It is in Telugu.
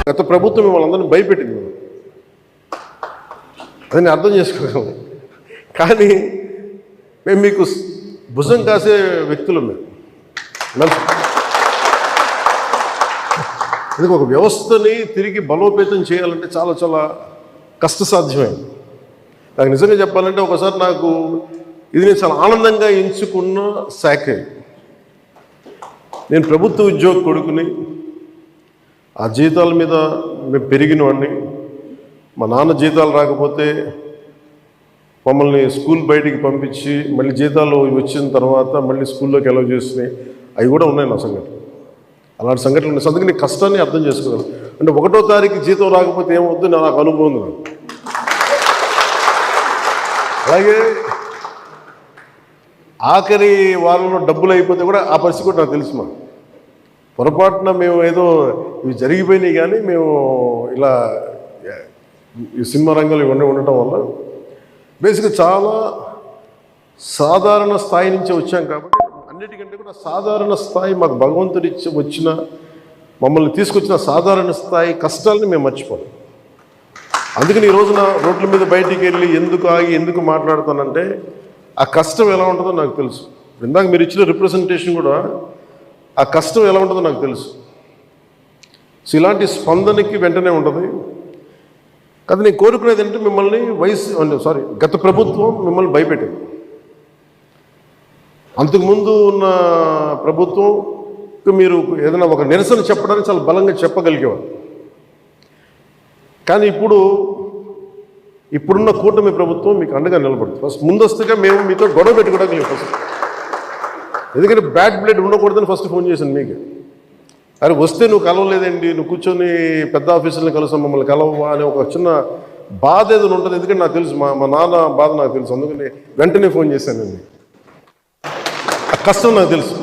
గత ప్రభుత్వం మిమ్మల్ని అందరినీ భయపెట్టింది, అది నేను అర్థం చేసుకోగలను. కానీ మేము మీకు భుజం కాసే వ్యక్తులు మేము. ఎందుకు ఒక వ్యవస్థని తిరిగి బలోపేతం చేయాలంటే చాలా చాలా కష్టసాధ్యమైంది. నాకు నిజంగా చెప్పాలంటే ఒకసారి నాకు ఇది నేను చాలా ఆనందంగా ఎంచుకున్న శాఖ. నేను ప్రభుత్వ ఉద్యోగ కొడుకుని, ఆ జీతాల మీద మేము పెరిగిన వాడిని. మా నాన్న జీతాలు రాకపోతే మమ్మల్ని స్కూల్ బయటికి పంపించి మళ్ళీ జీతాలు వచ్చిన తర్వాత మళ్ళీ స్కూల్లోకి ఎలవ్ చేసినాయి, అవి కూడా ఉన్నాయి నా సంఘటన. అలాంటి సంఘటనలు ఉన్నాయి. అందుకని కష్టాన్ని అర్థం చేసుకోగలను. అంటే 1వ తారీఖు జీతం రాకపోతే ఏమవుద్దు నాకు అనుభవం ఉంది. అలాగే ఆఖరి వారంలో డబ్బులు అయిపోతే కూడా ఆ పరిస్థితి కూడా నాకు తెలుసు. మా పొరపాటున మేము ఏదో ఇవి జరిగిపోయినాయి, కానీ మేము ఇలా ఈ సినిమా రంగంలో ఇవన్నీ ఉండటం వల్ల బేసిక్గా చాలా సాధారణ స్థాయి నుంచి వచ్చాం. కాబట్టి అన్నిటికంటే కూడా సాధారణ స్థాయి మాకు భగవంతుడి వచ్చిన మమ్మల్ని తీసుకొచ్చిన సాధారణ స్థాయి కష్టాలని మేము మర్చిపోం. అందుకని ఈ రోజున రోడ్ల మీద బయటికి వెళ్ళి ఎందుకు ఆగి ఎందుకు మాట్లాడుతానంటే ఆ కష్టం ఎలా ఉంటుందో నాకు తెలుసు. ఇందాక మీరు ఇచ్చిన రిప్రజెంటేషన్ కూడా ఆ కష్టం ఎలా ఉంటుందో నాకు తెలుసు. సో ఇలాంటి స్పందనకి వెంటనే ఉంటుంది. కానీ నేను కోరుకునేది ఏంటంటే మిమ్మల్ని గత ప్రభుత్వం మిమ్మల్ని భయపెట్టింది. అంతకుముందు ఉన్న ప్రభుత్వం మీరు ఏదైనా ఒక నిరసన చెప్పడానికి చాలా బలంగా చెప్పగలిగేవారు. కానీ ఇప్పుడున్న కూటమి ప్రభుత్వం మీకు అండగా నిలబడుతుంది. ఫస్ట్ ముందస్తుగా మేము మీతో గొడవ పెట్టుకోవడానికి లేదు ఫస్ట్. ఎందుకంటే బ్యాడ్ బ్లడ్ ఉండకూడదని ఫస్ట్ ఫోన్ చేశాను మీకు. అరే వస్తే నువ్వు కలవలేదండి, నువ్వు కూర్చొని పెద్ద ఆఫీసులను కలుస్తాం, మమ్మల్ని కలవవా అనే ఒక చిన్న బాధ ఏదైనా ఉంటుంది. ఎందుకంటే నాకు తెలుసు, మా నాన్న బాధ నాకు తెలుసు. అందుకని వెంటనే ఫోన్ చేశానండి. ఆ కష్టం నాకు తెలుసు.